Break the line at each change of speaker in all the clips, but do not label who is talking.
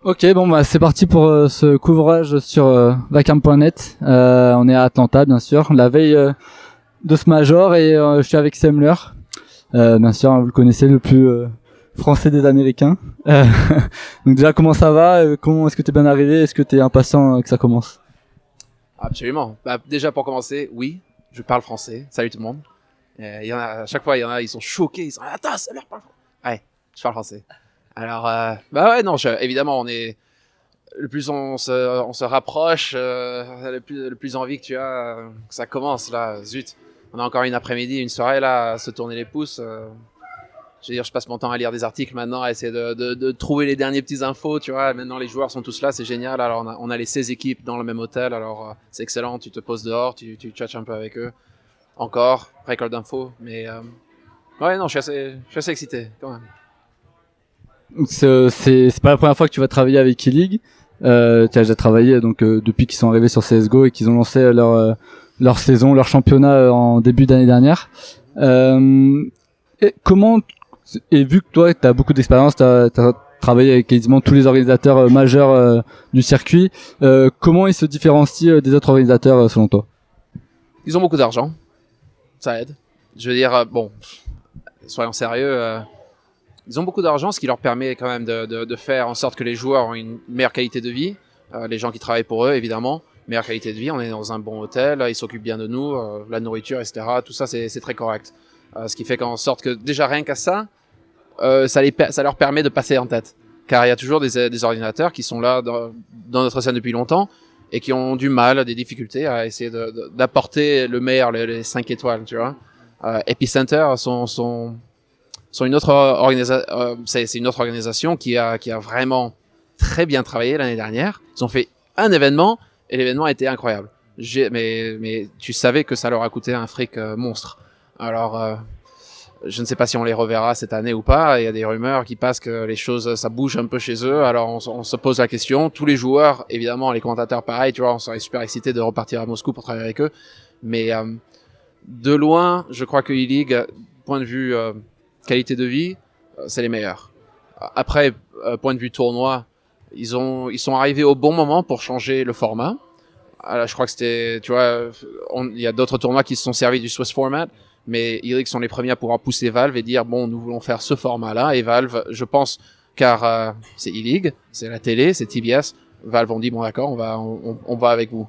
Ok, bon bah c'est parti pour ce couvrage sur Vacarme.net. On est à Atlanta bien sûr, la veille de ce major et je suis avec Semler. Bien sûr, hein, vous le connaissez, le plus français des Américains. Donc déjà comment ça va? Comment est-ce que t'es bien arrivé? Est-ce que t'es impatient que ça commence?
Absolument. Bah, déjà pour commencer, oui, je parle français. Salut tout le monde. Il y en a, à chaque fois, il y en a, ils sont choqués. Ils sont attends, ça leur parle français. Ouais, je parle français. Alors, bah ouais, non, évidemment, on est le plus on se rapproche, le plus envie que tu as, que ça commence là. Zut, on a encore une après-midi, une soirée là, à se tourner les pouces. Je veux dire, je passe mon temps à lire des articles maintenant, à essayer de trouver les derniers petits infos, tu vois. Maintenant, les joueurs sont tous là, c'est génial. Alors, on a les 16 équipes dans le même hôtel, alors c'est excellent. Tu te poses dehors, tu tchatches un peu avec eux. Encore, récolte d'infos, mais ouais, non, je suis assez excité quand même.
C'est pas la première fois que tu vas travailler avec E-League. Tu as déjà travaillé donc depuis qu'ils sont arrivés sur CS:GO et qu'ils ont lancé leur saison, leur championnat en début d'année dernière. Comment, et vu que toi tu as beaucoup d'expérience, tu as travaillé avec quasiment tous les organisateurs majeurs du circuit, comment ils se différencient des autres organisateurs selon toi?
Ils ont beaucoup d'argent, ça aide. Je veux dire, bon, soyons sérieux, ils ont beaucoup d'argent, ce qui leur permet quand même de faire en sorte que les joueurs ont une meilleure qualité de vie. Les gens qui travaillent pour eux, évidemment, meilleure qualité de vie. On est dans un bon hôtel, ils s'occupent bien de nous, la nourriture, etc. Tout ça, c'est très correct. Ce qui fait qu'en sorte que déjà rien qu'à ça, ça leur permet de passer en tête. Car il y a toujours des ordinateurs qui sont là dans notre scène depuis longtemps et qui ont du mal, des difficultés à essayer d'apporter le meilleur, les 5 étoiles, tu vois. Epicenter sont une autre c'est une autre organisation qui a vraiment très bien travaillé l'année dernière. Ils ont fait un événement et l'événement a été incroyable. Mais tu savais que ça leur a coûté un fric monstre. Alors je ne sais pas si on les reverra cette année ou pas. Il y a des rumeurs qui passent que les choses, ça bouge un peu chez eux. Alors on se pose la question. Tous les joueurs, évidemment, les commentateurs, pareil, tu vois, on serait super excités de repartir à Moscou pour travailler avec eux. Mais de loin, je crois que E-League, point de vue qualité de vie, c'est les meilleurs. Après, point de vue tournoi, ils sont arrivés au bon moment pour changer le format. Alors, je crois que c'était, tu vois, il y a d'autres tournois qui se sont servis du Swiss format, mais E-League sont les premiers à pouvoir pousser Valve et dire bon, nous voulons faire ce format-là. Et Valve, je pense, car c'est E-League, c'est la télé, c'est TBS. Valve ont dit bon d'accord, on va avec vous.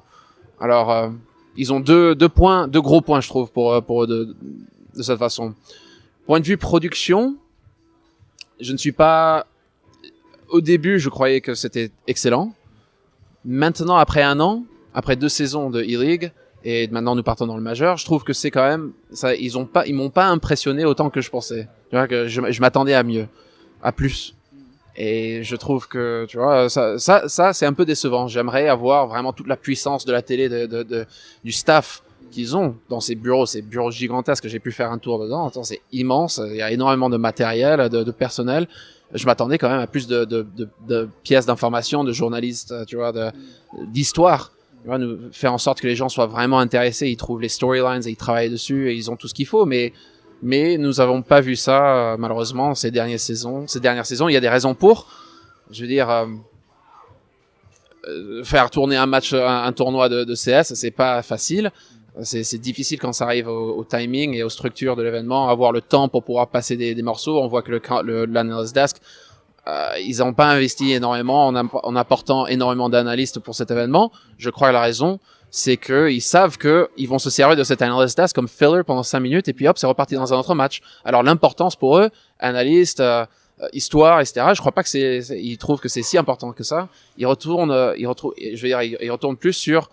Alors ils ont deux gros points, je trouve, pour eux de cette façon. Point de vue production, je ne suis pas. Au début, je croyais que c'était excellent. Maintenant, après un an, après 2 saisons de E-League, et maintenant nous partons dans le majeur, je trouve que c'est quand même ça. Ils m'ont pas impressionné autant que je pensais. Tu vois que je m'attendais à mieux, à plus. Et je trouve que, tu vois, ça c'est un peu décevant. J'aimerais avoir vraiment toute la puissance de la télé, du staff qu'ils ont dans ces bureaux gigantesques. J'ai pu faire un tour dedans. Attends, c'est immense. Il y a énormément de matériel, de personnel. Je m'attendais quand même à plus de pièces d'information, de journalistes, tu vois, d'histoire. Tu vois, nous faire en sorte que les gens soient vraiment intéressés. Ils trouvent les storylines et ils travaillent dessus et ils ont tout ce qu'il faut. Mais nous n'avons pas vu ça, malheureusement, ces dernières saisons. Il y a des raisons pour. Je veux dire, faire tourner un tournoi de CS, c'est pas facile. C'est difficile quand ça arrive au timing et aux structures de l'événement, avoir le temps pour pouvoir passer des morceaux. On voit que l'analyst desk, ils n'ont pas investi énormément en apportant énormément d'analystes pour cet événement. Je crois que la raison, c'est qu'ils savent qu'ils vont se servir de cet analyst desk comme filler pendant 5 minutes et puis hop, c'est reparti dans un autre match. Alors l'importance pour eux, analystes, histoire, etc. Je crois pas que ils trouvent que c'est si important que ça. Ils retournent plus sur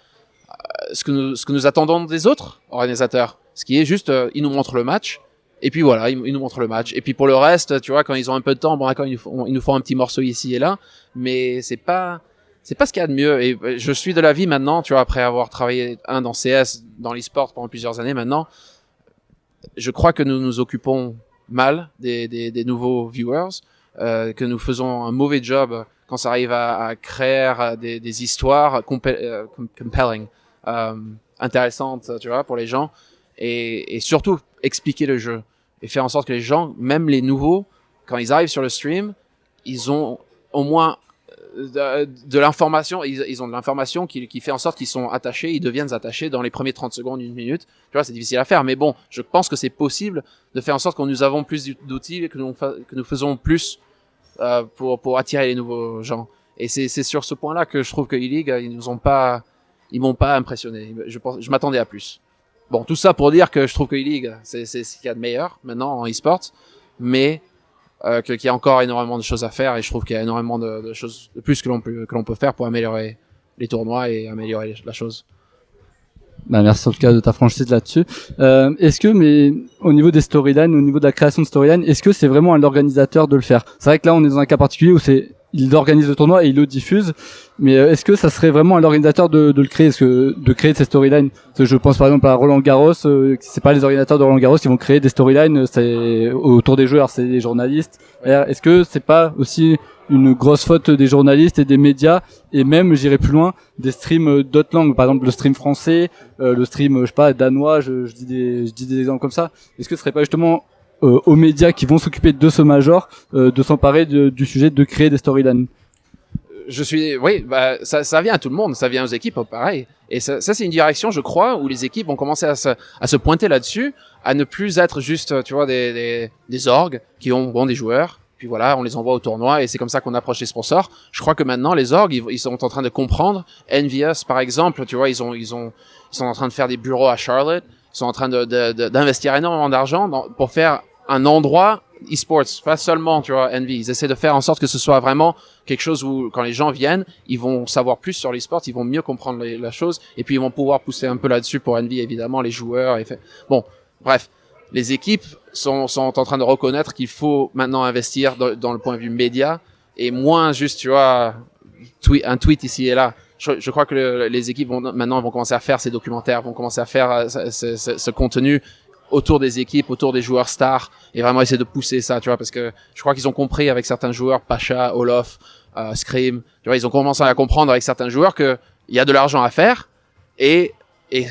ce que nous attendons des autres organisateurs. Ce qui est juste, ils nous montrent le match. Et puis voilà, ils nous montrent le match. Et puis pour le reste, tu vois, quand ils ont un peu de temps, bon d'accord, ils nous font un petit morceau ici et là. Mais c'est pas ce qu'il y a de mieux. Et je suis de l'avis maintenant, tu vois, après avoir travaillé dans CS, dans l'e-sport pendant plusieurs années maintenant, je crois que nous nous occupons mal des nouveaux viewers, que nous faisons un mauvais job quand ça arrive à créer des histoires compelling, intéressantes, tu vois, pour les gens, et surtout expliquer le jeu et faire en sorte que les gens, même les nouveaux, quand ils arrivent sur le stream, ils ont au moins de l'information, ils ont de l'information qui fait en sorte qu'ils sont attachés, ils deviennent attachés dans les premiers 30 secondes, une minute. Tu vois, c'est difficile à faire, mais bon, je pense que c'est possible de faire en sorte que nous avons plus d'outils et que nous faisons plus pour attirer les nouveaux gens. Et c'est sur ce point-là que je trouve que E-League, ils m'ont pas impressionné. Je m'attendais à plus. Bon, tout ça pour dire que je trouve que E-League, c'est ce qu'il y a de meilleur maintenant en e-sport, mais qu'il y a encore énormément de choses à faire, et je trouve qu'il y a énormément de choses de plus que l'on peut faire pour améliorer les tournois et améliorer la chose.
Bah, merci en tout cas de ta franchise là-dessus. Est-ce que, mais au niveau des storylines, au niveau de la création de storylines, est-ce que c'est vraiment à l'organisateur de le faire? C'est vrai que là on est dans un cas particulier où il organise le tournoi et il le diffuse, mais est-ce que ça serait vraiment à l'organisateur de le créer, de créer ces storylines? Parce que je pense par exemple à Roland Garros, c'est pas les organisateurs de Roland Garros qui vont créer des storylines, c'est autour des joueurs, c'est les journalistes. Est-ce que c'est pas aussi une grosse faute des journalistes et des médias, et même, j'irai plus loin, des streams d'autres langues, par exemple le stream français, le stream, je sais pas, danois, je dis des exemples comme ça. Est-ce que ce serait pas justement aux médias qui vont s'occuper de ce major de s'emparer du sujet, de créer des storylines?
Oui, bah ça vient à tout le monde, ça vient aux équipes, pareil. Et ça c'est une direction, je crois, où les équipes vont commencer à se pointer là-dessus, à ne plus être juste, tu vois, des orgs qui ont des joueurs. Puis voilà, on les envoie au tournoi et c'est comme ça qu'on approche les sponsors. Je crois que maintenant les orgs, ils sont en train de comprendre. Envious, par exemple, tu vois, ils sont en train de faire des bureaux à Charlotte. Ils sont en train d'investir énormément d'argent pour faire un endroit e-sports, pas seulement, tu vois, Envy. Ils essaient de faire en sorte que ce soit vraiment quelque chose où, quand les gens viennent, ils vont savoir plus sur l'e-sport, ils vont mieux comprendre la chose, et puis ils vont pouvoir pousser un peu là-dessus pour Envy, évidemment, les joueurs. Bon, bref. Les équipes sont en train de reconnaître qu'il faut maintenant investir dans le point de vue média et moins juste, tu vois, un tweet ici et là. Je crois que les équipes vont commencer à faire ces documentaires, vont commencer à faire ce contenu autour des équipes, autour des joueurs stars, et vraiment essayer de pousser ça, tu vois, parce que je crois qu'ils ont compris avec certains joueurs, Pacha, Olof, Scream, tu vois, ils ont commencé à comprendre avec certains joueurs que il y a de l'argent à faire et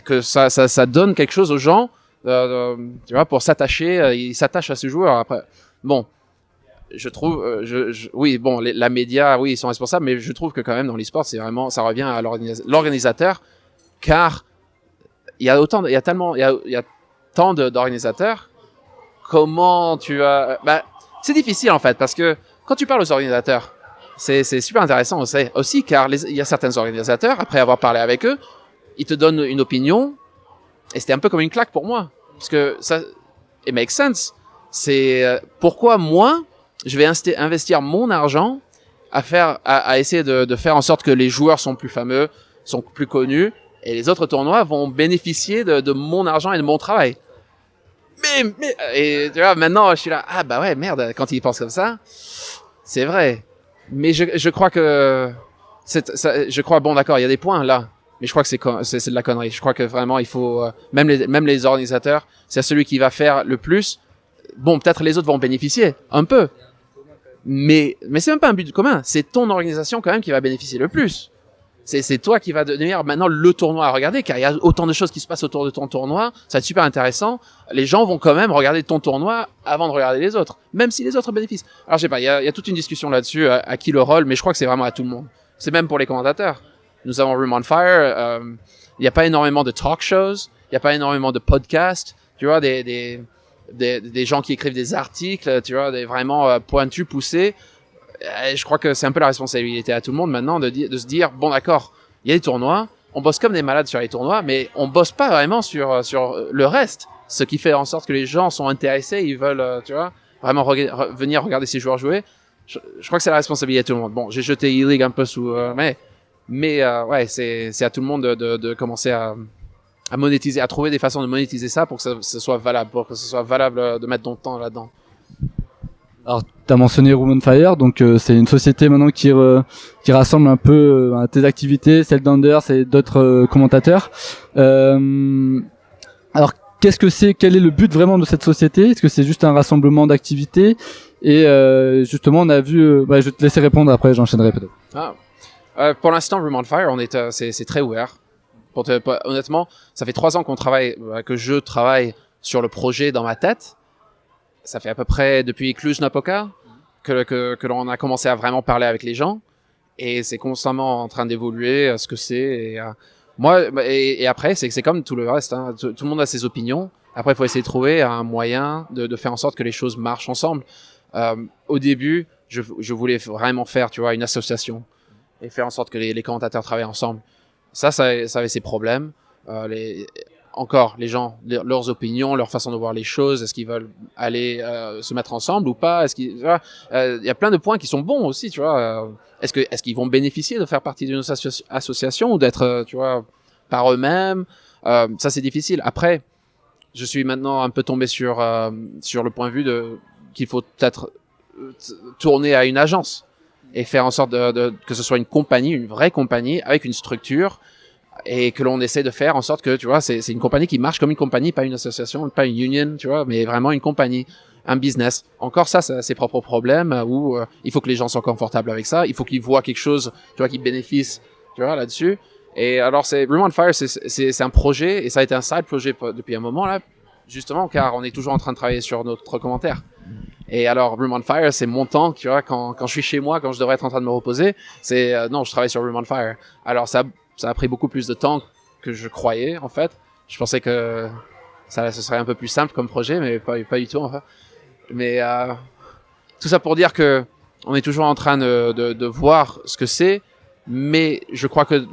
que ça donne quelque chose aux gens. Tu vois, pour s'attacher, ils s'attachent à ce joueur. Après, bon, je trouve, oui, bon, la média, oui, ils sont responsables, mais je trouve que quand même dans l'e-sport, c'est vraiment, ça revient à l'organisateur, car il y a tant d'organisateurs. Comment c'est difficile en fait, parce que quand tu parles aux organisateurs, c'est super intéressant aussi, car il y a certains organisateurs, après avoir parlé avec eux, ils te donnent une opinion. Et c'était un peu comme une claque pour moi. Parce que ça, it makes sense. C'est pourquoi moi, je vais investir mon argent à essayer de faire en sorte que les joueurs sont plus fameux, sont plus connus, et les autres tournois vont bénéficier de mon argent et de mon travail. Et tu vois, maintenant, je suis là, ah bah ouais, merde, quand ils pensent comme ça, c'est vrai. Mais je crois que, bon d'accord, il y a des points là. Mais je crois que c'est de la connerie. Je crois que vraiment il faut même les organisateurs, c'est celui qui va faire le plus. Bon, peut-être les autres vont bénéficier un peu, mais c'est même pas un but commun. C'est ton organisation quand même qui va bénéficier le plus. C'est toi qui va devenir maintenant le tournoi à regarder, car il y a autant de choses qui se passent autour de ton tournoi. Ça va être super intéressant. Les gens vont quand même regarder ton tournoi avant de regarder les autres, même si les autres bénéficient. Alors je sais pas, il y a toute une discussion là-dessus à qui le rôle, mais je crois que c'est vraiment à tout le monde. C'est même pour les commentateurs. Nous avons Room on Fire. Il n'y a pas énormément de talk shows. Il n'y a pas énormément de podcasts. Tu vois, des gens qui écrivent des articles, tu vois, des vraiment pointus, poussés. Je crois que c'est un peu la responsabilité à tout le monde maintenant de se dire, bon d'accord, il y a des tournois. On bosse comme des malades sur les tournois, mais on bosse pas vraiment sur le reste. Ce qui fait en sorte que les gens sont intéressés, ils veulent, tu vois, vraiment venir regarder ces joueurs jouer. Je crois que c'est la responsabilité de tout le monde. Bon, j'ai jeté E-League un peu sous, mais ouais, c'est à tout le monde de commencer à monétiser, à trouver des façons de monétiser ça pour que ce soit valable, de mettre ton temps là-dedans.
Alors, tu as mentionné Room on Fire, donc c'est une société maintenant qui rassemble un peu tes activités, celles d'Anders et d'autres commentateurs. Alors, qu'est-ce que c'est? Quel est le but vraiment de cette société? Est-ce que c'est juste un rassemblement d'activités? Et justement, on a vu... je vais te laisser répondre, après j'enchaînerai peut-être.
Pour l'instant, Room on Fire, c'est très ouvert. Honnêtement, ça fait 3 ans que je travaille sur le projet dans ma tête. Ça fait à peu près depuis Cluj-Napoca que l'on a commencé à vraiment parler avec les gens. et c'est constamment en train d'évoluer ce que c'est. Moi, et après, c'est comme tout le reste. Hein. Tout le monde a ses opinions. Après, il faut essayer de trouver un moyen de faire en sorte que les choses marchent ensemble. Au début, je voulais vraiment faire, tu vois, une association et faire en sorte que les commentateurs travaillent ensemble. Ça avait ses problèmes. Les gens, leurs opinions, leur façon de voir les choses, est-ce qu'ils veulent aller se mettre ensemble ou pas? Il y a plein de points qui sont bons aussi, tu vois. Est-ce qu'ils vont bénéficier de faire partie d'une association ou d'être, tu vois, par eux-mêmes? Ça, c'est difficile. Après, je suis maintenant un peu tombé sur le point de vue qu'il faut peut-être tourner à une agence et faire en sorte que ce soit une compagnie, une vraie compagnie avec une structure, et que l'on essaie de faire en sorte que, tu vois, c'est une compagnie qui marche comme une compagnie, pas une association, pas une union, tu vois, mais vraiment une compagnie, un business. Encore ça a ses propres problèmes où il faut que les gens soient confortables avec ça, il faut qu'ils voient quelque chose, tu vois, qui bénéficie, tu vois, là-dessus. Et alors, Room on Fire, c'est un projet, et ça a été un side projet depuis un moment, là, justement, car on est toujours en train de travailler sur notre commentaire. Et alors, Room on Fire, c'est mon temps, tu vois, quand je suis chez moi, quand je devrais être en train de me reposer, non, je travaille sur Room on Fire. Alors, ça a pris beaucoup plus de temps que je croyais, en fait. Je pensais que ce serait un peu plus simple comme projet, mais pas du tout, en fait. Mais tout ça pour dire que on est toujours en train de voir ce que c'est, mais je crois que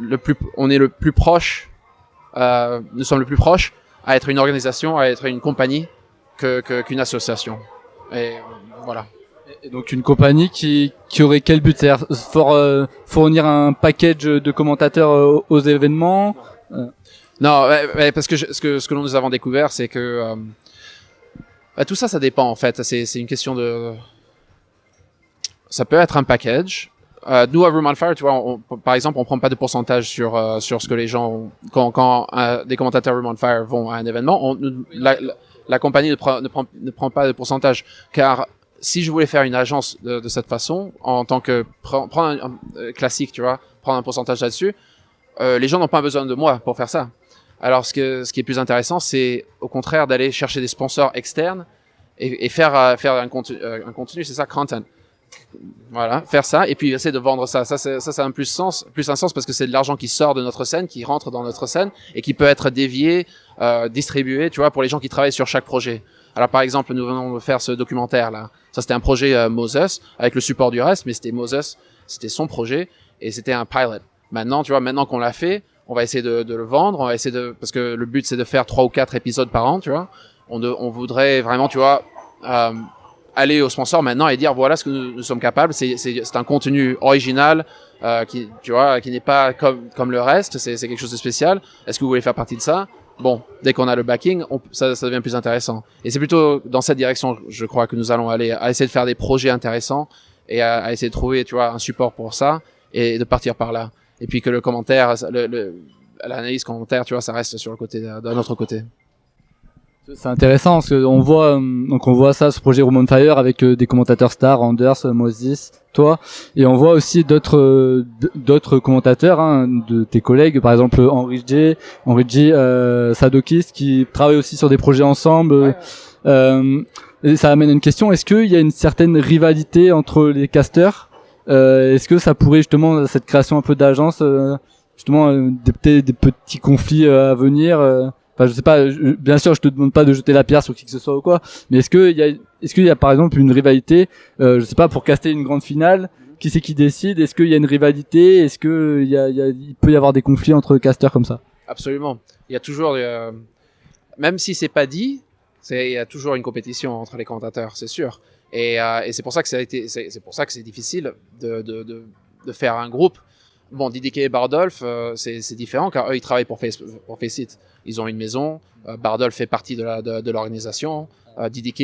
on est le plus proche, nous sommes le plus proches à être une organisation, à être une compagnie qu'une association. Et voilà.
Et donc une compagnie qui aurait quel but? C'est-à-dire fournir un package de commentateurs aux événements?
Non, parce que ce que nous avons découvert, c'est que tout ça, ça dépend en fait. C'est une question de... Ça peut être un package. Nous, à Room on Fire, tu vois, par exemple, on prend pas de pourcentage sur ce que les gens... Quand des commentateurs Room on Fire vont à un événement, la compagnie ne prend pas de pourcentage. Car si je voulais faire une agence de cette façon, en tant que... Prendre un classique, tu vois, prendre un pourcentage là-dessus, les gens n'ont pas besoin de moi pour faire ça. Alors, ce qui est plus intéressant, c'est au contraire d'aller chercher des sponsors externes et faire un contenu, c'est ça, content. Voilà, faire ça et puis essayer de vendre ça. Ça a un plus un sens parce que c'est de l'argent qui sort de notre scène, qui rentre dans notre scène et qui peut être dévié, distribué, tu vois, pour les gens qui travaillent sur chaque projet. Alors, par exemple, nous venons de faire ce documentaire là. Ça, c'était un projet Moses avec le support du reste, mais c'était Moses, c'était son projet et c'était un pilot. Maintenant, tu vois, maintenant qu'on l'a fait, on va essayer de le vendre, on va essayer parce que le but c'est de faire 3 ou 4 épisodes par an, tu vois. On voudrait vraiment, tu vois, aller au sponsor maintenant et dire voilà ce que nous sommes capables. C'est un contenu original qui, tu vois, qui n'est pas comme le reste. C'est quelque chose de spécial. Est-ce que vous voulez faire partie de ça? Bon, dès qu'on a le backing, ça devient plus intéressant. Et c'est plutôt dans cette direction, je crois, que nous allons aller, à essayer de faire des projets intéressants et à essayer de trouver, tu vois, un support pour ça et de partir par là. Et puis que le commentaire, l'analyse commentaire, tu vois, ça reste sur le côté d'un autre côté.
C'est intéressant parce que on voit ça, ce projet Room on Fire avec des commentateurs stars, Anders, Moses, toi, et on voit aussi d'autres commentateurs, hein, de tes collègues, par exemple Henry J, Sadokis, qui travaillent aussi sur des projets ensemble. Ouais. Et ça amène à une question: est-ce qu'il y a une certaine rivalité entre les casteurs? Est-ce que ça pourrait justement, cette création un peu d'agence, justement des petits conflits à venir? Enfin, je sais pas, bien sûr, je te demande pas de jeter la pierre sur qui que ce soit ou quoi, mais est-ce qu'il y a par exemple une rivalité, je sais pas, pour caster une grande finale, qui c'est qui décide? Est-ce qu'il y a une rivalité? Est-ce que il peut y avoir des conflits entre casteurs comme ça?
Absolument. Il y a toujours, même si c'est pas dit, il y a toujours une compétition entre les commentateurs, c'est sûr. Et c'est pour ça que c'est pour ça que c'est difficile de faire un groupe. Bon, DDK et Bardolph, c'est différent car eux ils travaillent pour Faceit. Ils ont une maison. Bardolph fait partie de l'organisation. DDK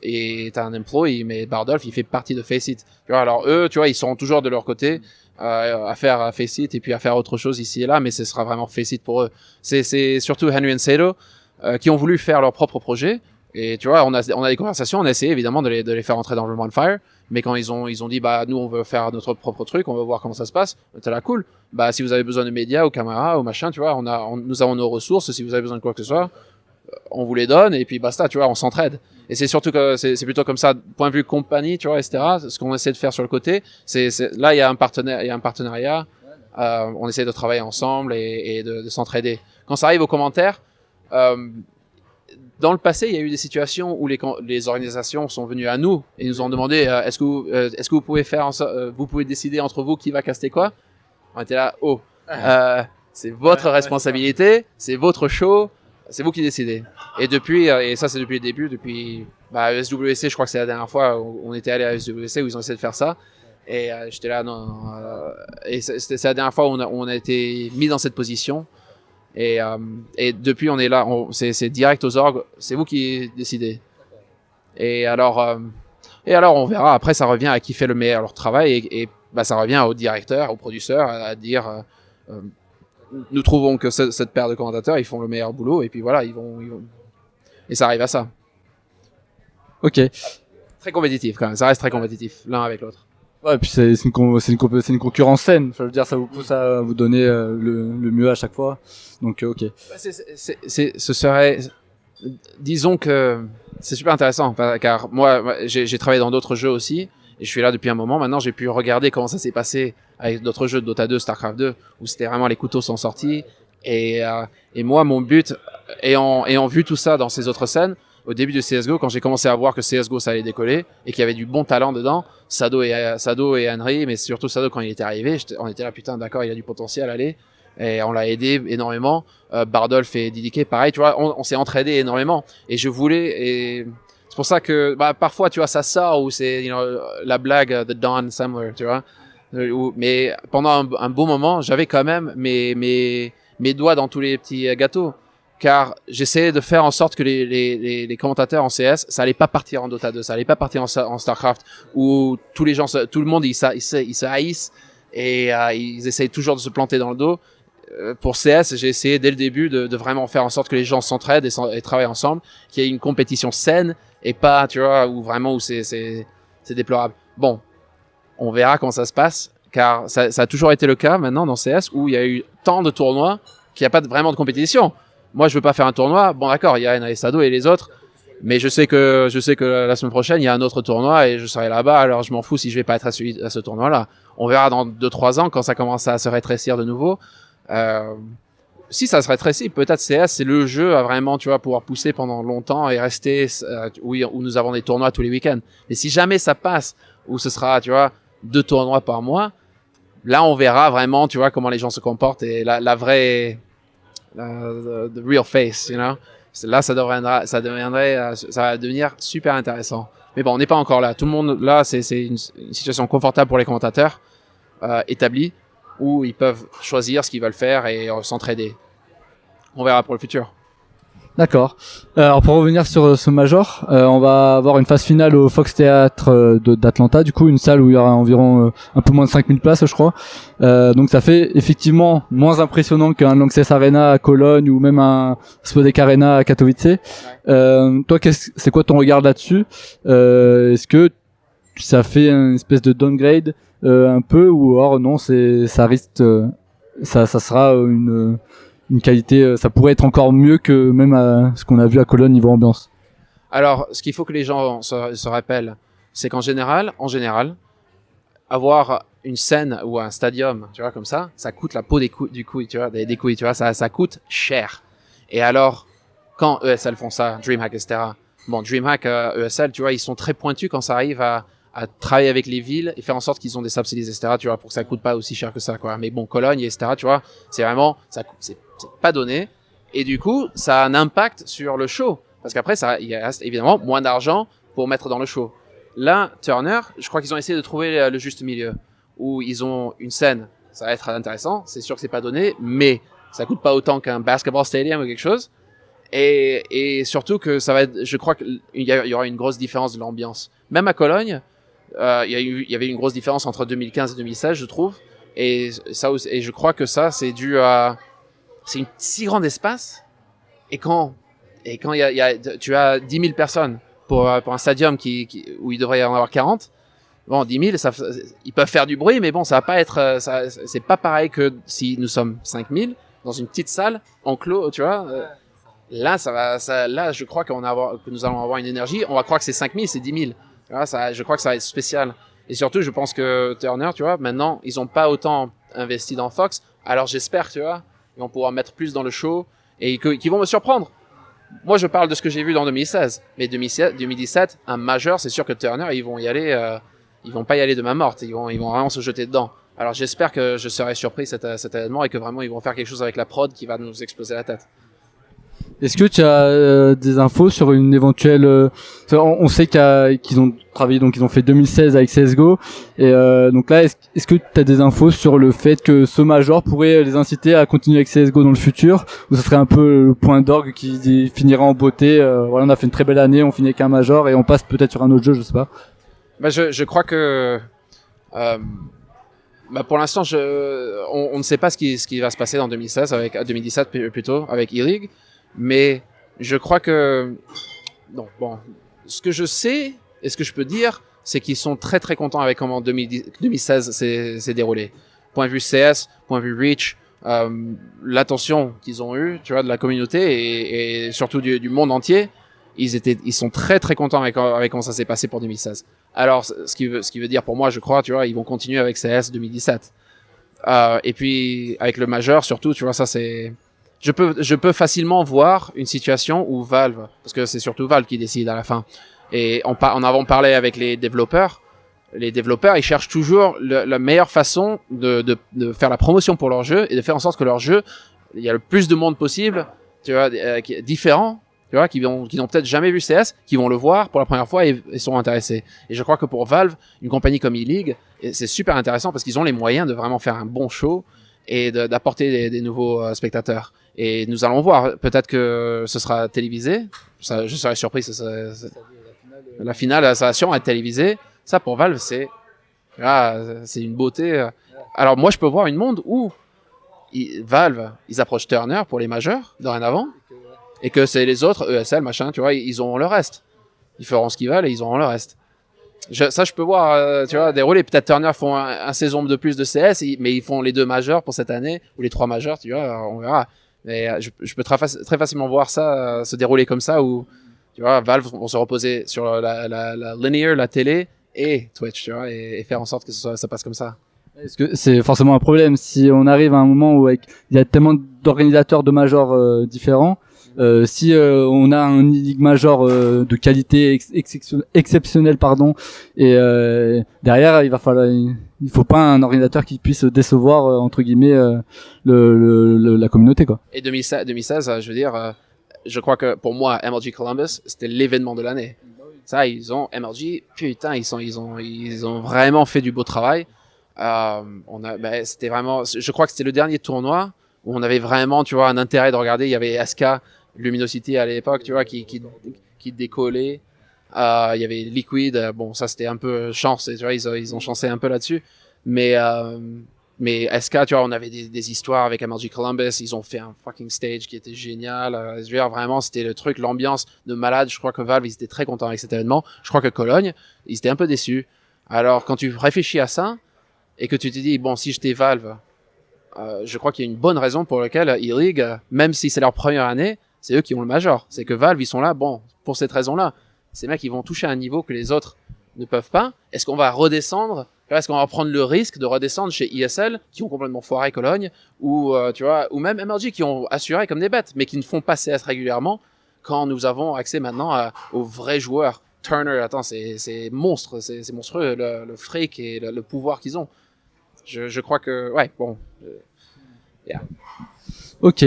est un employé, mais Bardolph il fait partie de Faceit. Tu vois, alors eux, tu vois, ils sont toujours de leur côté à faire Faceit et puis à faire autre chose ici et là, mais ce sera vraiment Faceit pour eux. C'est surtout Henry et Sato qui ont voulu faire leur propre projet. Et tu vois, on a des conversations, on a essayé évidemment de les faire entrer dans Room on Fire, mais quand ils ont dit bah nous on veut faire notre propre truc, on veut voir comment ça se passe, t'es là cool. Bah si vous avez besoin de médias ou caméras ou machin, tu vois, nous avons nos ressources. Si vous avez besoin de quoi que ce soit, on vous les donne et puis basta, tu vois, on s'entraide. Et c'est surtout que c'est plutôt comme ça, point de vue compagnie, tu vois, etc. Ce qu'on essaie de faire sur le côté, là il y a un partenariat. On essaie de travailler ensemble et de s'entraider. Quand ça arrive aux commentaires, dans le passé, il y a eu des situations où les organisations sont venues à nous et nous ont demandé est-ce que vous pouvez vous pouvez décider entre vous qui va caster quoi. On était là, c'est votre responsabilité, c'est votre show, c'est vous qui décidez. Et depuis, et ça c'est depuis le début, depuis SWC, je crois que c'est la dernière fois où on était allé à SWC où ils ont essayé de faire ça. Et j'étais là, non. Et c'est la dernière fois où on a été mis dans cette position. Et depuis, on est là. C'est direct aux orgues. C'est vous qui décidez. Et alors, on verra. Après, ça revient à qui fait le meilleur travail. Et ça revient au directeur, au producteur, à dire nous trouvons que cette paire de commentateurs, ils font le meilleur boulot. Et puis voilà, ils vont. Et ça arrive à ça.
Ok.
Très compétitif quand même. Ça reste très compétitif, l'un avec l'autre.
Ouais, et puis c'est une concurrence saine. Enfin, je veux dire, ça vous pousse à vous donner le mieux à chaque fois. Donc, ok.
Ce serait, disons que c'est super intéressant, car moi j'ai travaillé dans d'autres jeux aussi, et je suis là depuis un moment. Maintenant, j'ai pu regarder comment ça s'est passé avec d'autres jeux, Dota 2, Starcraft 2, où c'était vraiment les couteaux sont sortis. Et moi, mon but, ayant vu tout ça dans ces autres scènes, au début de CSGO, quand j'ai commencé à voir que CSGO ça allait décoller et qu'il y avait du bon talent dedans, Sado et Henry, mais surtout Sado quand il était arrivé, on était là putain d'accord, il a du potentiel, allez, et on l'a aidé énormément. Bardolph et DDK, pareil, tu vois, on s'est entraidé énormément et je voulais, et c'est pour ça que parfois tu vois ça sort où c'est la blague The Dawn Somewhere, tu vois, mais pendant un beau moment j'avais quand même mes doigts dans tous les petits gâteaux. Car j'essayais de faire en sorte que les commentateurs en CS, ça allait pas partir en Dota 2, ça allait pas partir en Starcraft, où tout le monde ils se haïssent et ils essayent toujours de se planter dans le dos. Pour CS, j'ai essayé dès le début de vraiment faire en sorte que les gens s'entraident et travaillent ensemble, qu'il y ait une compétition saine et pas, tu vois, où c'est déplorable. Bon, on verra comment ça se passe, car ça a toujours été le cas maintenant dans CS où il y a eu tant de tournois qu'il n'y a pas vraiment de compétition. Moi, je veux pas faire un tournoi. Bon, d'accord, il y a Henry Sado et les autres. Mais je sais que la semaine prochaine, il y a un autre tournoi et je serai là-bas. Alors, je m'en fous si je vais pas être à ce tournoi-là. On verra dans 2-3 ans quand ça commence à se rétrécir de nouveau. Si ça se rétrécit, peut-être CS, c'est le jeu à vraiment, tu vois, pouvoir pousser pendant longtemps et rester, où nous avons des tournois tous les week-ends. Mais si jamais ça passe, où ce sera, tu vois, 2 tournois par mois, là, on verra vraiment, tu vois, comment les gens se comportent et la vraie, the real face, you know. Là, ça va devenir super intéressant. Mais bon, on n'est pas encore là. Tout le monde, là, c'est une situation confortable pour les commentateurs, établis, où ils peuvent choisir ce qu'ils veulent faire et s'entraider. On verra pour le futur.
D'accord. Alors pour revenir sur ce Major, on va avoir une phase finale au Fox Theatre d'Atlanta, du coup une salle où il y aura environ un peu moins de 5000 places je crois. Donc ça fait effectivement moins impressionnant qu'un Lanxess Arena à Cologne ou même un Spodek Arena à Katowice. Toi c'est quoi ton regard là-dessus? Est-ce que ça fait une espèce de downgrade un peu ou or non, ça risque ça sera une qualité, ça pourrait être encore mieux que même ce qu'on a vu à Cologne niveau ambiance.
Alors, ce qu'il faut que les gens se rappellent, c'est qu'en général, avoir une scène ou un stadium, tu vois, comme ça coûte la peau des couilles, tu vois, des couilles, tu vois, ça coûte cher. Et alors, quand ESL font ça, DreamHack, etc. Bon, DreamHack, ESL, tu vois, ils sont très pointus quand ça arrive à travailler avec les villes et faire en sorte qu'ils ont des subsidies, etc., tu vois, pour que ça coûte pas aussi cher que ça, quoi. Mais bon, Cologne, etc., tu vois, c'est vraiment, c'est pas donné. Et du coup, ça a un impact sur le show. Parce qu'après, il reste évidemment moins d'argent pour mettre dans le show. Là, Turner, je crois qu'ils ont essayé de trouver le juste milieu. Où ils ont une scène, ça va être intéressant, c'est sûr que c'est pas donné, mais ça coûte pas autant qu'un basketball stadium ou quelque chose. Et surtout que ça va être, je crois qu'il y aura une grosse différence de l'ambiance. Même à Cologne, il y avait une grosse différence entre 2015 et 2016, je trouve. Et je crois que ça, c'est dû à, c'est un si grand espace. Et quand tu as 10 000 personnes pour un stadium où il devrait y en avoir 40, bon, 10 000, ils peuvent faire du bruit, mais bon, ça va pas être, c'est pas pareil que si nous sommes 5 000 dans une petite salle, enclos, tu vois. Là, là, je crois que nous allons avoir une énergie. On va croire que c'est 5000, c'est 10 000. Voilà, je crois que ça va être spécial. Et surtout, je pense que Turner, tu vois, maintenant, ils ont pas autant investi dans Fox. Alors, j'espère, tu vois, ils vont pouvoir mettre plus dans le show et qu'ils vont me surprendre. Moi, je parle de ce que j'ai vu dans 2016. Mais 2017, un majeur, c'est sûr que Turner, ils vont y aller, ils vont pas y aller de main morte. Ils vont vraiment se jeter dedans. Alors, j'espère que je serai surpris cet événement et que vraiment, ils vont faire quelque chose avec la prod qui va nous exploser la tête.
Est-ce que tu as des infos sur une éventuelle on sait qu'ils ont travaillé, donc ils ont fait 2016 avec CS:GO et donc là est-ce que tu as des infos sur le fait que ce major pourrait les inciter à continuer avec CS:GO dans le futur, ou ce serait un peu le point d'orgue qui finirait en beauté, voilà, on a fait une très belle année, on finit avec un major et on passe peut-être sur un autre jeu, je sais pas.
Bah je crois que pour l'instant on ne sait pas ce qui va se passer dans 2016 avec 2017 plutôt avec E-League. Mais je crois que non, bon, ce que je sais et ce que je peux dire, c'est qu'ils sont très très contents avec comment 2016 s'est déroulé. Point de vue CS, point de vue reach, l'attention qu'ils ont eue, tu vois, de la communauté et surtout du monde entier, ils sont très très contents avec comment ça s'est passé pour 2016. Alors, ce qui veut dire pour moi, je crois, tu vois, ils vont continuer avec CS 2017. Et puis avec le majeur surtout, tu vois, ça c'est je peux facilement voir une situation où Valve, parce que c'est surtout Valve qui décide à la fin, et en avons parlé avec les développeurs, ils cherchent toujours la meilleure façon de faire la promotion pour leur jeu et de faire en sorte que leur jeu, il y a le plus de monde possible, tu vois, différents, tu vois, qui n'ont peut-être jamais vu CS, qui vont le voir pour la première fois et sont intéressés. Et je crois que pour Valve, une compagnie comme E-League, c'est super intéressant parce qu'ils ont les moyens de vraiment faire un bon show et d'apporter des nouveaux spectateurs. Et nous allons voir, peut-être que ce sera télévisé. Ça, je serais surpris, la finale, ça va sûrement être télévisé. Ça, pour Valve, c'est une beauté. Alors moi, je peux voir une monde où Valve, ils approchent Turner pour les majeurs, dorénavant, et que c'est les autres, ESL, machin, tu vois, ils auront le reste. Ils feront ce qu'ils veulent et ils auront le reste. Je peux voir, tu vois, dérouler. Peut-être Turner font un saison de plus de CS, mais ils font les 2 majeurs pour cette année, ou les 3 majeurs, tu vois, on verra. Mais je peux très facilement voir ça se dérouler comme ça, où tu vois, Valve vont se reposer sur la linear, la télé et Twitch, tu vois, et faire en sorte que ça passe comme ça.
Est-ce que c'est forcément un problème si on arrive à un moment où il y a tellement d'organisateurs de majors différents, si on a un league major de qualité exceptionnelle, pardon, et derrière il faut pas un organisateur qui puisse décevoir entre guillemets la communauté, quoi.
Et 2016, je veux dire, je crois que pour moi MLG Columbus c'était l'événement de l'année. Ça, MLG, putain, ils ont vraiment fait du beau travail. C'était vraiment, je crois que c'était le dernier tournoi où on avait vraiment, tu vois, un intérêt de regarder. Il y avait SK, Luminosity à l'époque, tu vois, qui décollait. Il y avait Liquid, bon, ça c'était un peu chance, tu vois, ils ont chancé un peu là-dessus. Mais SK, tu vois, on avait des histoires avec MLG Columbus, ils ont fait un fucking stage qui était génial. Je veux dire, vraiment, c'était le truc, l'ambiance de malade. Je crois que Valve, ils étaient très contents avec cet événement. Je crois que Cologne, ils étaient un peu déçus. Alors, quand tu réfléchis à ça, et que tu te dis, bon, si j'étais Valve, je crois qu'il y a une bonne raison pour laquelle E-League, même si c'est leur première année, c'est eux qui ont le major. C'est que Valve, ils sont là, bon, pour cette raison-là. Ces mecs, ils vont toucher un niveau que les autres ne peuvent pas. Est-ce qu'on va redescendre? Est-ce qu'on va prendre le risque de redescendre chez ESL, qui ont complètement foiré Cologne, ou, tu vois, ou même MLG, qui ont assuré comme des bêtes, mais qui ne font pas CS régulièrement, quand nous avons accès maintenant aux vrais joueurs. Turner, attends, c'est monstre, c'est monstrueux, le fric et le pouvoir qu'ils ont. Je crois que, ouais, bon. Yeah.
Ok.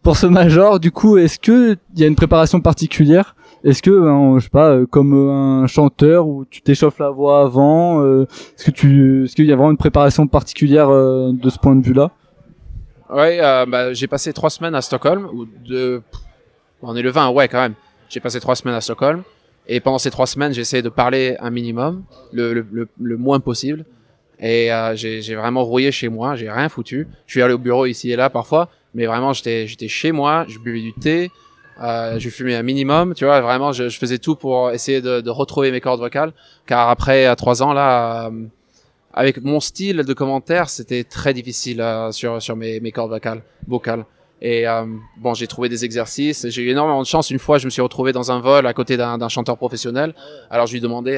Pour ce major, du coup, est-ce que il y a une préparation particulière? Est-ce que, je sais pas, comme un chanteur où tu t'échauffes la voix avant, est-ce qu'il y a vraiment une préparation particulière de ce point de vue-là?
Ouais, j'ai passé 3 semaines à Stockholm, on est le 20, ouais, quand même. J'ai passé 3 semaines à Stockholm, et pendant ces 3 semaines, j'ai essayé de parler un minimum, le moins possible. Et j'ai vraiment rouillé chez moi, j'ai rien foutu. Je suis allé au bureau ici et là parfois, mais vraiment j'étais chez moi, je buvais du thé, je fumais un minimum, tu vois, vraiment je faisais tout pour essayer de retrouver mes cordes vocales, car après 3 ans là, avec mon style de commentaire, c'était très difficile sur mes cordes vocales. Et bon, j'ai trouvé des exercices. J'ai eu énormément de chance. Une fois, je me suis retrouvé dans un vol à côté d'un chanteur professionnel. Alors je lui demandais,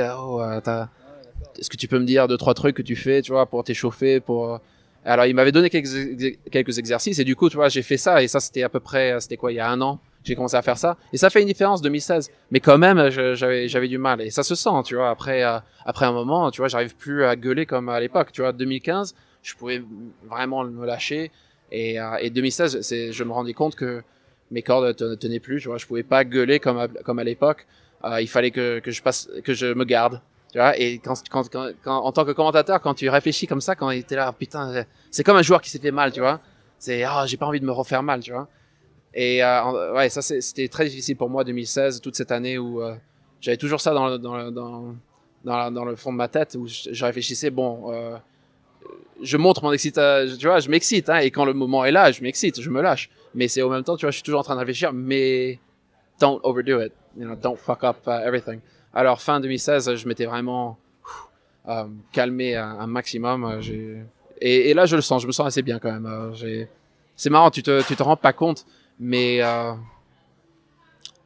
est-ce que tu peux me dire 2-3 trucs que tu fais, tu vois, pour t'échauffer, pour. Alors il m'avait donné quelques exercices et du coup, tu vois, j'ai fait ça et ça c'était à peu près, c'était quoi, il y a un an, j'ai commencé à faire ça et ça fait une différence 2016. Mais quand même, j'avais du mal et ça se sent, tu vois. Après un moment, tu vois, j'arrive plus à gueuler comme à l'époque, tu vois. 2015, je pouvais vraiment me lâcher et 2016, je me rendais compte que mes cordes tenaient plus, tu vois. Je pouvais pas gueuler comme à l'époque. Il fallait que je me garde. Tu vois, et en tant que commentateur, quand tu réfléchis comme ça, quand il était là, putain, c'est comme un joueur qui s'est fait mal, tu vois. C'est, j'ai pas envie de me refaire mal, tu vois. Et ouais, ça c'était très difficile pour moi 2016, toute cette année où j'avais toujours ça dans le fond de ma tête où je réfléchissais, bon, je montre mon excitation, tu vois, je m'excite, hein, et quand le moment est là, je m'excite, je me lâche. Mais c'est au même temps, tu vois, je suis toujours en train de réfléchir, mais don't overdo it, don't fuck up everything. Alors fin 2016, je m'étais vraiment calmé un maximum. Et là, je le sens, je me sens assez bien quand même. C'est marrant, tu te rends pas compte, mais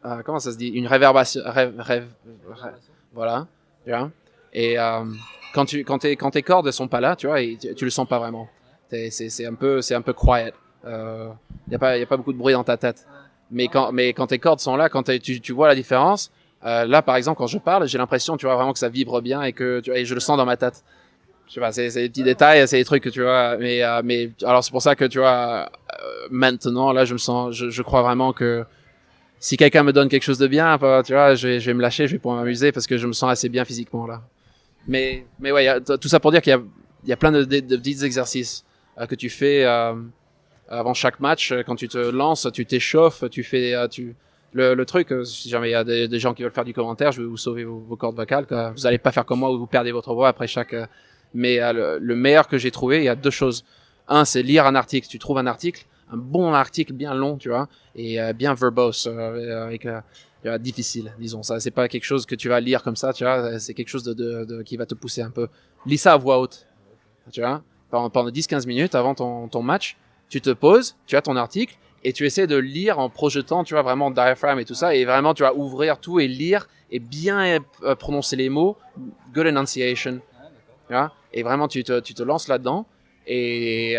comment ça se dit, une réverbération, voilà, tu vois. Et quand tes cordes sont pas là, tu vois, et tu le sens pas vraiment. C'est un peu quiet. Y a pas beaucoup de bruit dans ta tête. Mais quand tes cordes sont là, quand tu vois la différence. Là, par exemple, quand je parle, j'ai l'impression, tu vois, vraiment que ça vibre bien et que et je le sens dans ma tête. Je sais pas, c'est des petits détails, c'est des trucs que tu vois. Mais alors c'est pour ça que tu vois, maintenant, là, je crois vraiment que si quelqu'un me donne quelque chose de bien, tu vois, je vais me lâcher, je vais pouvoir m'amuser parce que je me sens assez bien physiquement là. Mais ouais, tout ça pour dire qu'il y a plein de petits exercices que tu fais avant chaque match. Quand tu te lances, tu t'échauffes, tu fais, le truc, si jamais il y a des gens qui veulent faire du commentaire, je vais vous sauver vos cordes vocales. Vous n'allez pas faire comme moi où vous perdez votre voix après chaque. Mais le meilleur que j'ai trouvé, il y a deux choses. Un, c'est lire un article. Tu trouves un article, un bon article bien long, tu vois, et bien verbose, avec difficile, disons ça. C'est pas quelque chose que tu vas lire comme ça, tu vois. C'est quelque chose qui va te pousser un peu. Lis ça à voix haute, tu vois, pendant 10-15 minutes avant ton match. Tu te poses, tu as ton article et tu essaies de lire en projetant, tu vois, vraiment diaphragme et tout ça, et vraiment tu vas ouvrir tout et lire et bien prononcer les mots, good enunciation, tu vois, et vraiment tu te lances là-dedans et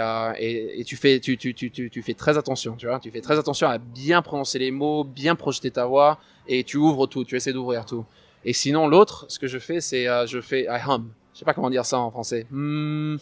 tu fais très attention, tu vois, tu fais très attention à bien prononcer les mots, bien projeter ta voix et tu ouvres tout, tu essaies d'ouvrir tout. Et sinon l'autre, ce que je fais, c'est je fais I hum, je sais pas comment dire ça en français, tu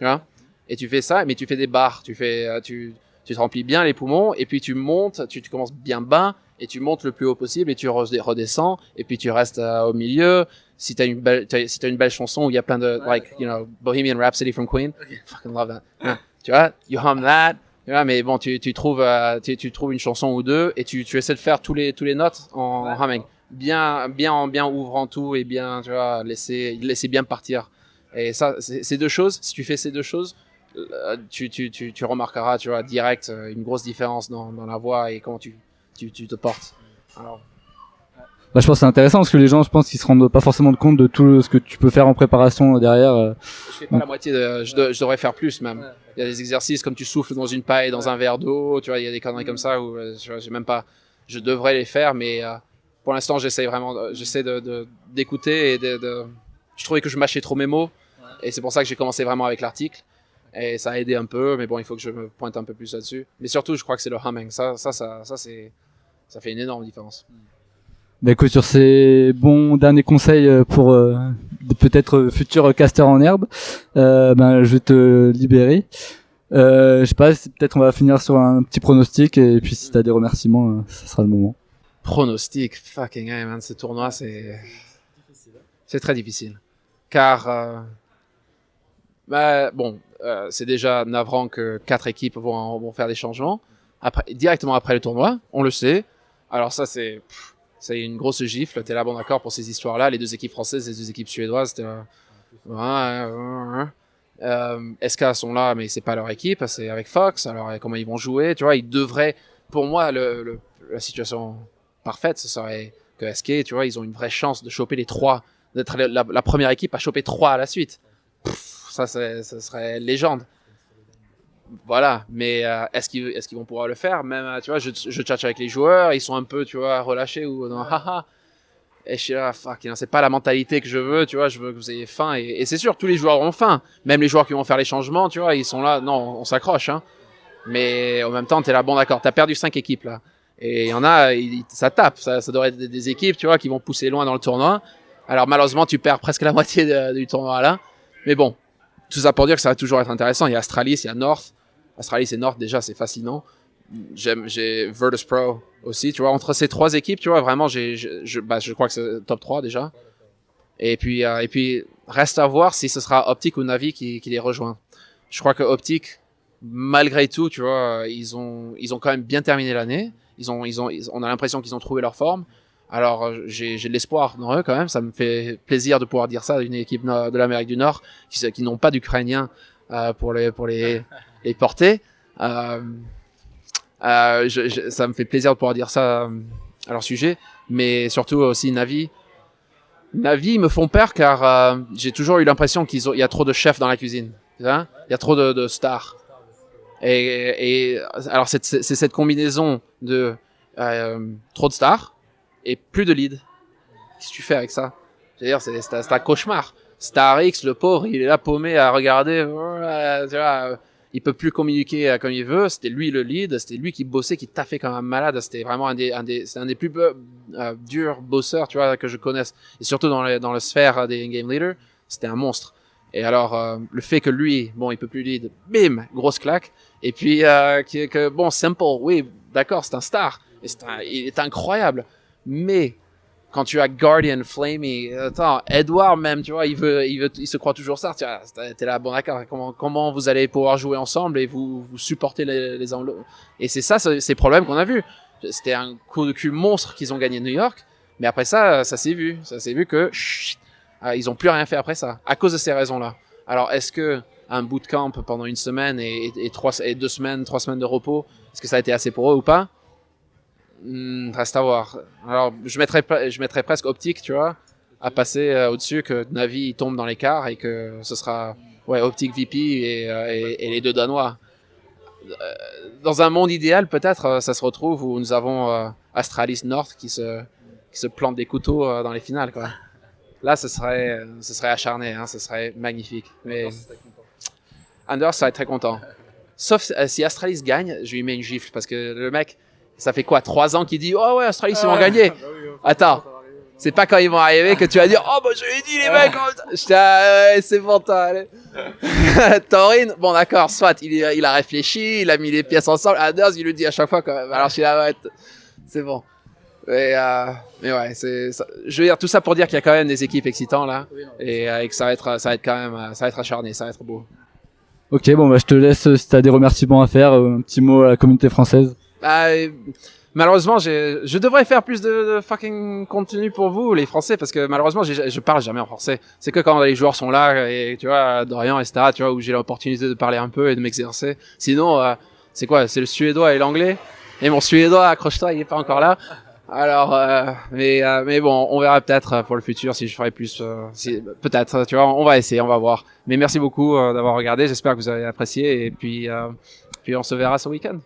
vois. Et tu fais ça, mais tu fais des barres, tu te remplis bien les poumons, et puis tu montes, tu commences bien bas, et tu montes le plus haut possible, et tu redescends, et puis tu restes au milieu. Si t'as une belle chanson où il y a plein de, like, you know, Bohemian Rhapsody from Queen, fucking love that. Yeah. Tu vois, you hum that, tu vois, mais bon, tu trouves une chanson ou deux, et tu essaies de faire tous les notes en humming. Bien ouvrant tout, et bien, tu vois, laisser bien partir. Et ça, ces deux choses, si tu fais ces deux choses, tu remarqueras, tu vois, direct une grosse différence dans la voix et comment tu te portes. Alors,
Bah, je pense que c'est intéressant parce que les gens, je pense qu'ils se rendent pas forcément compte de tout ce que tu peux faire en préparation derrière.
je fais pas la moitié, je devrais faire plus même. Il y a des exercices comme tu souffles dans une paille, dans un verre d'eau, tu vois, il y a des conneries comme ça où j'ai même pas, je devrais les faire, mais pour l'instant j'essaie d'écouter et je trouvais que je mâchais trop mes mots et c'est pour ça que j'ai commencé vraiment avec l'article. Et ça a aidé un peu, mais bon, il faut que je me pointe un peu plus là-dessus. Mais surtout, je crois que c'est le humming. Ça fait une énorme différence.
Bah écoute, sur ces bons derniers conseils pour peut-être futur caster en herbe, ben je vais te libérer. Je sais pas, peut-être on va finir sur un petit pronostic et puis si t'as des remerciements, ça sera le moment.
Pronostic, fucking hey man, ce tournoi c'est très difficile, car bon, c'est déjà navrant que 4 équipes vont faire des changements directement après le tournoi, on le sait. Alors ça c'est une grosse gifle. T'es là, bon d'accord, pour ces histoires-là, les deux équipes françaises, les deux équipes suédoises, SK sont là, mais c'est pas leur équipe, c'est avec Fox. Alors comment ils vont jouer, tu vois, ils devraient. Pour moi, la situation parfaite, ce serait que SK, tu vois, ils ont une vraie chance de choper les 3, d'être la première équipe à choper 3 à la suite. Ça serait légende. Voilà, mais est-ce qu'ils vont pouvoir le faire? Même, tu vois, je tchatche avec les joueurs, ils sont un peu, tu vois, relâchés ou non, haha. Et je suis là, fuck, c'est pas la mentalité que je veux, tu vois, je veux que vous ayez faim. Et c'est sûr, tous les joueurs ont faim. Même les joueurs qui vont faire les changements, tu vois, ils sont là, non, on s'accroche, hein. Mais en même temps, t'es là, bon, d'accord, t'as perdu 5 équipes, là. Et il y en a, ça tape, ça devrait être des équipes, tu vois, qui vont pousser loin dans le tournoi. Alors malheureusement, tu perds presque la moitié du tournoi là. Mais bon, tout ça pour dire que ça va toujours être intéressant. Il y a Astralis, il y a North. Astralis et North, déjà, c'est fascinant. J'ai Virtus Pro aussi, tu vois. Entre ces trois équipes, tu vois, vraiment, je crois que c'est top 3 déjà. Et puis, reste à voir si ce sera Optic ou Navi qui les rejoint. Je crois que Optic, malgré tout, tu vois, ils ont quand même bien terminé l'année. On a l'impression qu'ils ont trouvé leur forme. Alors, j'ai de l'espoir dans eux quand même. Ça me fait plaisir de pouvoir dire ça d'une équipe de l'Amérique du Nord qui n'ont pas d'Ukrainiens pour les porter. Ça me fait plaisir de pouvoir dire ça à leur sujet. Mais surtout aussi Navi. Navi me font peur car j'ai toujours eu l'impression qu'il y a trop de chefs dans la cuisine. Hein, il y a trop de stars. Et alors, c'est cette combinaison de trop de stars et plus de lead. Qu'est-ce que tu fais avec ça? C'est-à-dire, c'est un cauchemar. Star X, le pauvre, il est là paumé à regarder. Tu vois, il peut plus communiquer comme il veut. C'était lui le lead. C'était lui qui bossait, qui taffait comme un malade. C'était vraiment c'est un des plus durs bosseurs, tu vois, que je connaisse. Et surtout dans le sphère des game leaders, c'était un monstre. Et alors, le fait que lui, bon, il peut plus lead, bim, grosse claque. Et puis, bon, Simple, oui, d'accord, c'est un star. Et il est incroyable. Mais, quand tu as Guardian, Flamey, attends, Edward même, tu vois, il se croit toujours ça. Tu vois, t'es là, bon, d'accord, comment vous allez pouvoir jouer ensemble et vous supporter les uns l'autre. Et c'est ça, ces problèmes qu'on a vus. C'était un coup de cul monstre qu'ils ont gagné New York. Mais après ça s'est vu. Ça s'est vu que, ils ont plus rien fait après ça. À cause de ces raisons-là. Alors, est-ce que un bootcamp pendant une semaine et 3 semaines de repos, est-ce que ça a été assez pour eux ou pas? Reste à voir. Alors, je mettrais presque Optic, tu vois, à passer au-dessus, que Navi tombe dans l'écart et que ce sera Optic VP et les deux Danois. Dans un monde idéal, peut-être, ça se retrouve où nous avons Astralis North qui se plante des couteaux dans les finales, quoi. Là, ce serait acharné, hein, ce serait magnifique. Mais Anders serait très content. Sauf si Astralis gagne, je lui mets une gifle parce que le mec, ça fait quoi, 3 ans qu'il dit oh ouais, Astralis ils vont gagner. Attends, c'est pas quand ils vont arriver que tu vas dire oh bah je l'ai dit les mecs. C'est bon toi, allez. Taurine, bon d'accord, soit il a réfléchi, il a mis les pièces ensemble. Anders il le dit à chaque fois quand même. Alors je suis là, ouais, c'est bon. Mais ouais, je veux dire tout ça pour dire qu'il y a quand même des équipes excitantes là, et que ça va être quand même, ça va être acharné, ça va être beau.
Ok, bon bah je te laisse si t'as des remerciements à faire, un petit mot à la communauté française.
Malheureusement, je devrais faire plus de fucking contenu pour vous, les Français, parce que malheureusement, je parle jamais en français. C'est que quand les joueurs sont là, et tu vois, Dorian, etc., tu vois, où j'ai l'opportunité de parler un peu et de m'exercer. Sinon, c'est quoi? C'est le suédois et l'anglais. Et mon suédois, accroche-toi, il est pas encore là. Alors, mais bon, on verra peut-être pour le futur si je ferai plus. Peut-être, tu vois, on va essayer, on va voir. Mais merci beaucoup d'avoir regardé. J'espère que vous avez apprécié et puis on se verra ce week-end.